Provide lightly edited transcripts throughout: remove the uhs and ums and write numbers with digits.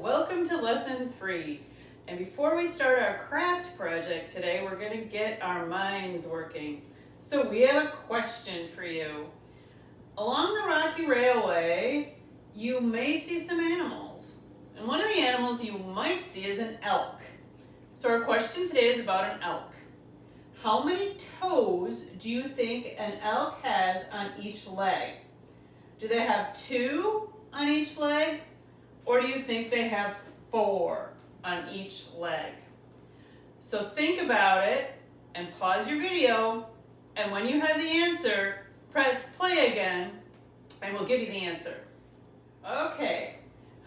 welcome to lesson 3. And before we start our craft project today, we're going to get our minds working. So we have a question for you. Along the Rocky Railway, you may see some animals. And one of the animals you might see is an elk. So our question today is about an elk. How many toes do you think an elk has on each leg? Do they have 2 on each leg? Or do you think they have 4 on each leg? So think about it and pause your video, and when you have the answer, press play again and we'll give you the answer. Okay,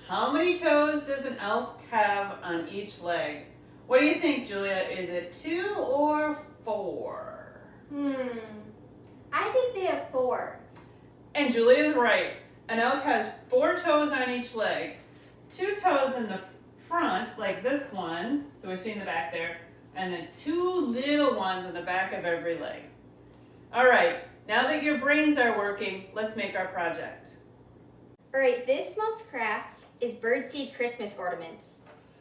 how many toes does an elk have on each leg? What do you think, Julia? Is it 2 or 4? I think they have 4. And Julia's right. An elk has 4 toes on each leg. 2 toes in the front, like this one, so we're seeing the back there, and then 2 little ones in the back of every leg. All right, now that your brains are working, let's make our project. All right, this month's craft is Birdseed Christmas ornaments.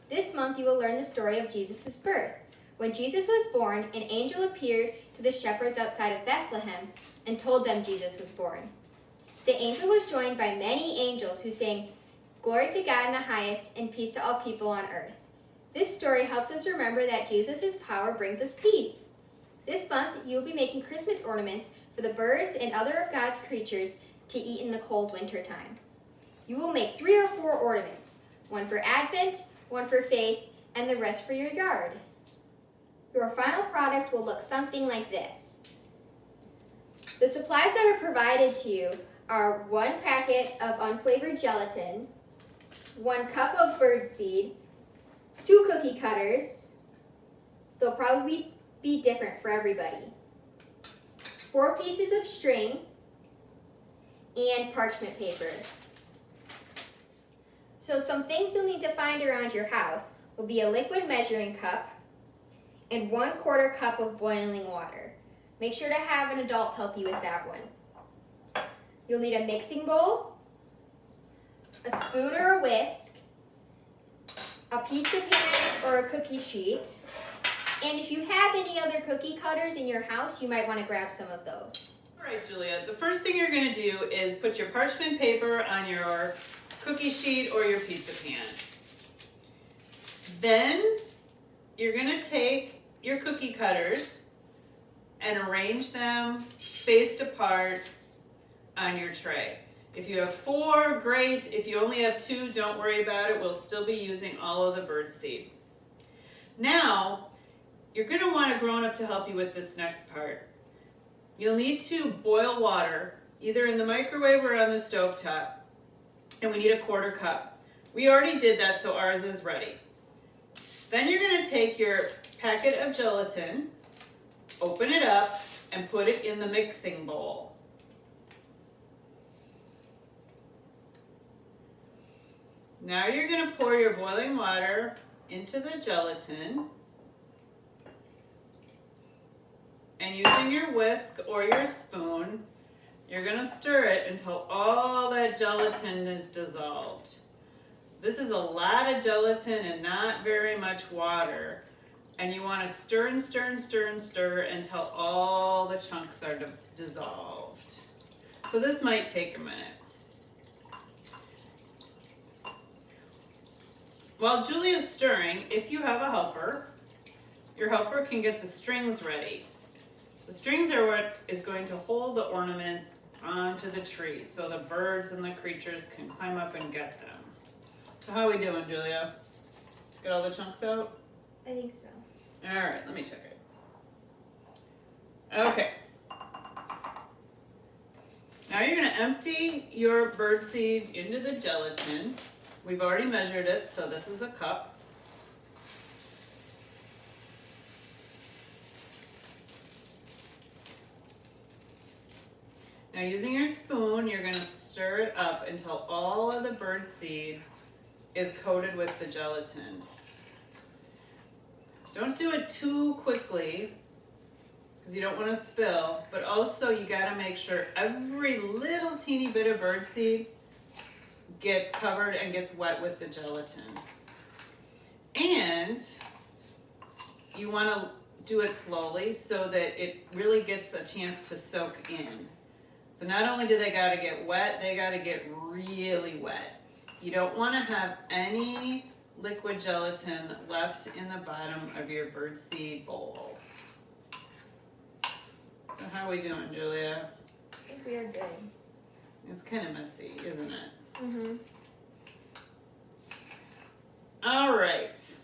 This month you will learn the story of Jesus' birth. When Jesus was born, an angel appeared to the shepherds outside of Bethlehem and told them Jesus was born. The angel was joined by many angels who sang, "Glory to God in the highest, and peace to all people on earth." This story helps us remember that Jesus' power brings us peace. This month, you'll be making Christmas ornaments for the birds and other of God's creatures to eat in the cold winter time. You will make 3 or 4 ornaments, one for Advent, one for faith, and the rest for your yard. Your final product will look something like this. The supplies that are provided to you are 1 packet of unflavored gelatin, 1 cup of birdseed, 2 cookie cutters. They'll probably be different for everybody. 4 pieces of string and parchment paper. So some things you'll need to find around your house will be a liquid measuring cup and 1/4 cup of boiling water. Make sure to have an adult help you with that one. You'll need a mixing bowl, a spoon or a whisk, a pizza pan or a cookie sheet, and if you have any other cookie cutters in your house, you might want to grab some of those. All right, Julia, the first thing you're going to do is put your parchment paper on your cookie sheet or your pizza pan. Then you're going to take your cookie cutters and arrange them spaced apart on your tray. If you have 4, great. If you only have 2, don't worry about it. We'll still be using all of the birdseed. Now, you're going to want a grown-up to help you with this next part. You'll need to boil water, either in the microwave or on the stovetop, and we need a 1/4 cup. We already did that, so ours is ready. Then you're going to take your packet of gelatin, open it up, and put it in the mixing bowl. Now you're going to pour your boiling water into the gelatin, and using your whisk or your spoon, you're going to stir it until all that gelatin is dissolved. This is a lot of gelatin and not very much water, and you want to stir and stir and stir and stir until all the chunks are dissolved. So this might take a minute. While Julia's stirring, if you have a helper, your helper can get the strings ready. The strings are what is going to hold the ornaments onto the tree so the birds and the creatures can climb up and get them. So how are we doing, Julia? Get all the chunks out? I think so. All right, let me check it. Okay. Now you're going to empty your birdseed into the gelatin. We've already measured it, so this is a cup. Now using your spoon, you're going to stir it up until all of the birdseed is coated with the gelatin. Don't do it too quickly because you don't want to spill, but also you got to make sure every little teeny bit of birdseed gets covered and gets wet with the gelatin. And you want to do it slowly so that it really gets a chance to soak in. So not only do they got to get wet, they got to get really wet. You don't want to have any liquid gelatin left in the bottom of your birdseed bowl. So how are we doing, Julia? I think we are good. It's kind of messy, isn't it? Mm-hmm. All right.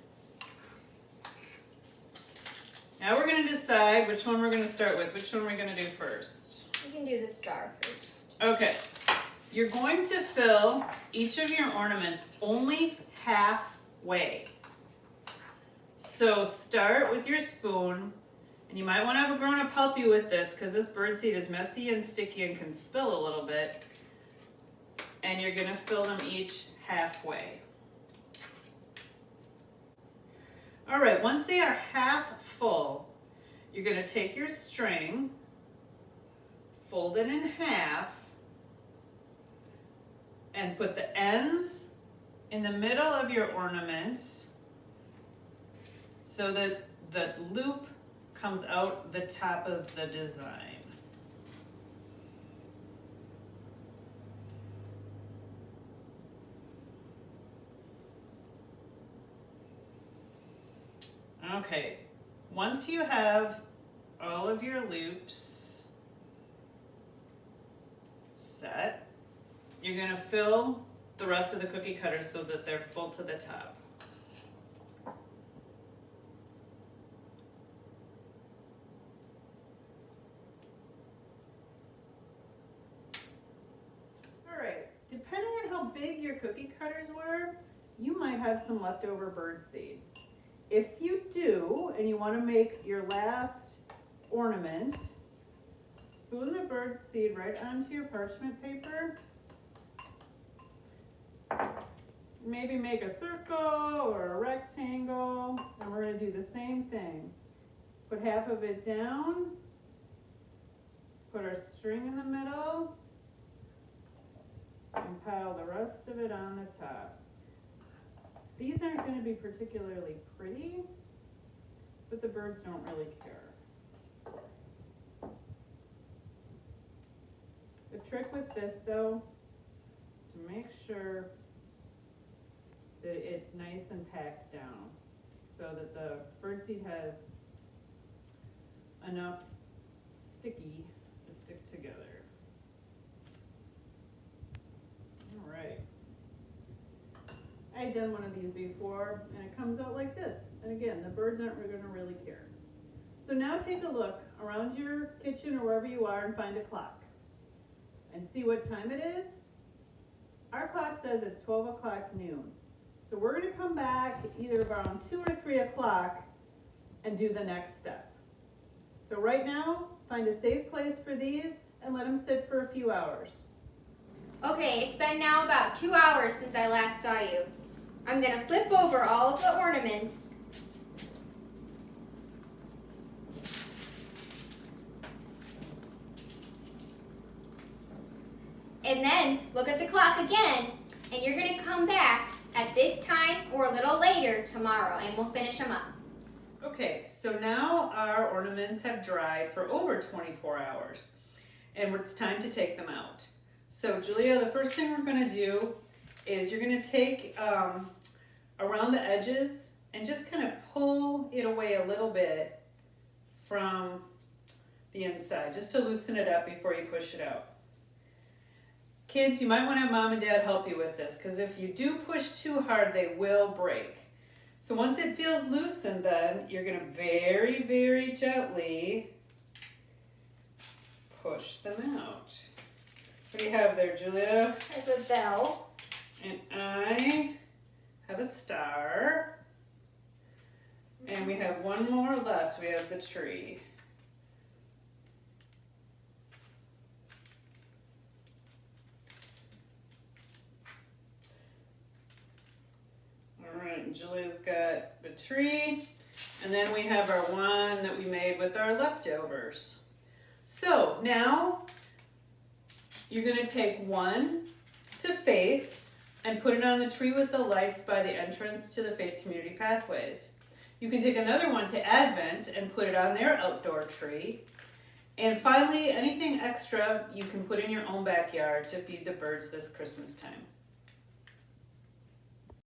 Now we're going to decide which one we're going to start with. Which one we're going to do first? We can do the star first. Okay. You're going to fill each of your ornaments only halfway. So start with your spoon, and you might want to have a grown-up help you with this because this birdseed is messy and sticky and can spill a little bit. And you're going to fill them each halfway. All right, once they are half full, you're going to take your string, fold it in half, and put the ends in the middle of your ornament so that the loop comes out the top of the design. Okay, once you have all of your loops set, you're going to fill the rest of the cookie cutters so that they're full to the top. All right, depending on how big your cookie cutters were, you might have some leftover birdseed. If you do, and you want to make your last ornament, spoon the birdseed right onto your parchment paper. Maybe make a circle or a rectangle, and we're going to do the same thing. Put half of it down, put our string in the middle, and pile the rest of it on the top. These aren't going to be particularly pretty, but the birds don't really care. The trick with this, though, is to make sure that it's nice and packed down so that the birdseed has enough sticky to stick together. All right. I had done one of these before, and it comes out like this. And again, the birds aren't going to really care. So now take a look around your kitchen or wherever you are and find a clock. And see what time it is. Our clock says it's 12 o'clock noon. So we're going to come back either around 2 or 3 o'clock and do the next step. So right now, find a safe place for these and let them sit for a few hours. Okay, it's been now about 2 hours since I last saw you. I'm going to flip over all of the ornaments. And then look at the clock again, and you're going to come back at this time or a little later tomorrow, and we'll finish them up. Okay, so now our ornaments have dried for over 24 hours, and it's time to take them out. So Julia, the first thing we're going to do is you're going to take around the edges and just kind of pull it away a little bit from the inside, just to loosen it up before you push it out. Kids, you might want to have mom and dad help you with this, because if you do push too hard, they will break. So once it feels loosened, then you're going to very, very gently push them out. What do you have there, Julia? I have a bell. And I have a star. And we have one more left. We have the tree. All right, Julia's got the tree. And then we have our one that we made with our leftovers. So now you're going to take one to Faith and put it on the tree with the lights by the entrance to the Faith Community Pathways. You can take another one to Advent and put it on their outdoor tree. And finally, anything extra you can put in your own backyard to feed the birds this Christmas time.